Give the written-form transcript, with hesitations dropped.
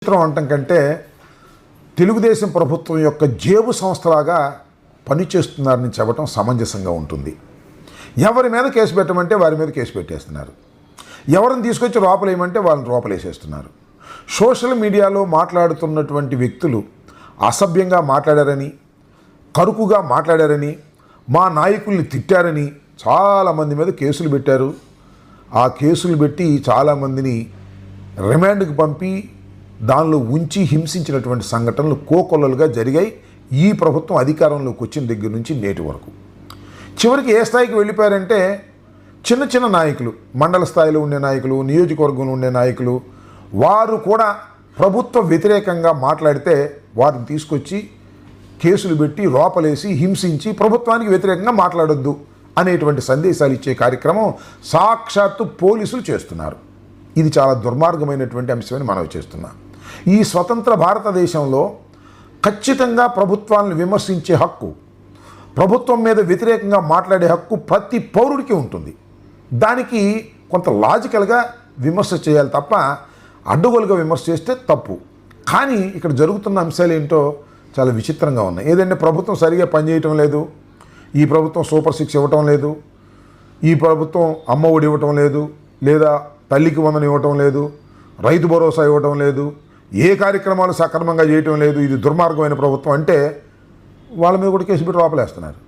చిత్రం అంటం కంటే తెలుగుదేశం ప్రభుత్వం యొక్క జేబు సంస్థలాగా పనిచేస్తున్నారని చెప్పడం సమంజసంగా ఉంటుంది. ఎవరి మీద కేసు పెట్టమంటే వారి మీద కేసు పెట్టేస్తున్నారు. ఎవరిని తీసుకొచ్చి లోపలేయమంటే వాళ్ళని లోపలేసేస్తున్నారు. సోషల్ మీడియాలో మాట్లాడుతున్నటువంటి వ్యక్తులు అసభ్యంగా మాట్లాడారని, కరుకుగా మాట్లాడారని, మా నాయకుల్ని తిట్టారని చాలామంది మీద కేసులు పెట్టారు. ఆ కేసులు పెట్టి చాలామందిని రిమాండ్కి పంపి దానిలో ఉంచి హింసించినటువంటి సంఘటనలు కోకొల్లలుగా జరిగాయి ఈ ప్రభుత్వం అధికారంలోకి వచ్చిన దగ్గర నుంచి నేటి వరకు. చివరికి ఏ స్థాయికి వెళ్ళిపోయారంటే చిన్న చిన్న నాయకులు, మండల స్థాయిలో ఉండే నాయకులు, నియోజకవర్గంలో ఉండే నాయకులు, వారు కూడా ప్రభుత్వ వ్యతిరేకంగా మాట్లాడితే వారిని తీసుకొచ్చి కేసులు పెట్టి లోపలేసి హింసించి ప్రభుత్వానికి వ్యతిరేకంగా మాట్లాడొద్దు అనేటువంటి సందేశాలు ఇచ్చే కార్యక్రమం సాక్షాత్తు పోలీసులు చేస్తున్నారు. ఇది చాలా దుర్మార్గమైనటువంటి అంశమని మనవి చేస్తున్నాం. ఈ స్వతంత్ర భారతదేశంలో ఖచ్చితంగా ప్రభుత్వాలను విమర్శించే హక్కు, ప్రభుత్వం మీద వ్యతిరేకంగా మాట్లాడే హక్కు ప్రతి పౌరుడికి ఉంటుంది. దానికి కొంత లాజికల్గా విమర్శ చేయాలి తప్ప అడ్డగోలుగా విమర్శ చేస్తే తప్పు. కానీ ఇక్కడ జరుగుతున్న అంశాలు ఏంటో చాలా విచిత్రంగా ఉన్నాయి. ఏదంటే ప్రభుత్వం సరిగా పనిచేయటం లేదు, ఈ ప్రభుత్వం సూపర్ సిక్స్ ఇవ్వటం లేదు, ఈ ప్రభుత్వం అమ్మ ఒడి ఇవ్వటం లేదు, లేదా తల్లికి వందనం ఇవ్వటం లేదు, రైతు భరోసా ఇవ్వటం లేదు, ఏ కార్యక్రమాలు సక్రమంగా చేయటం లేదు, ఇది దుర్మార్గమైన ప్రభుత్వం అంటే వాళ్ళ మీద కూడా కేసు పెట్టి లోపలేస్తున్నారు.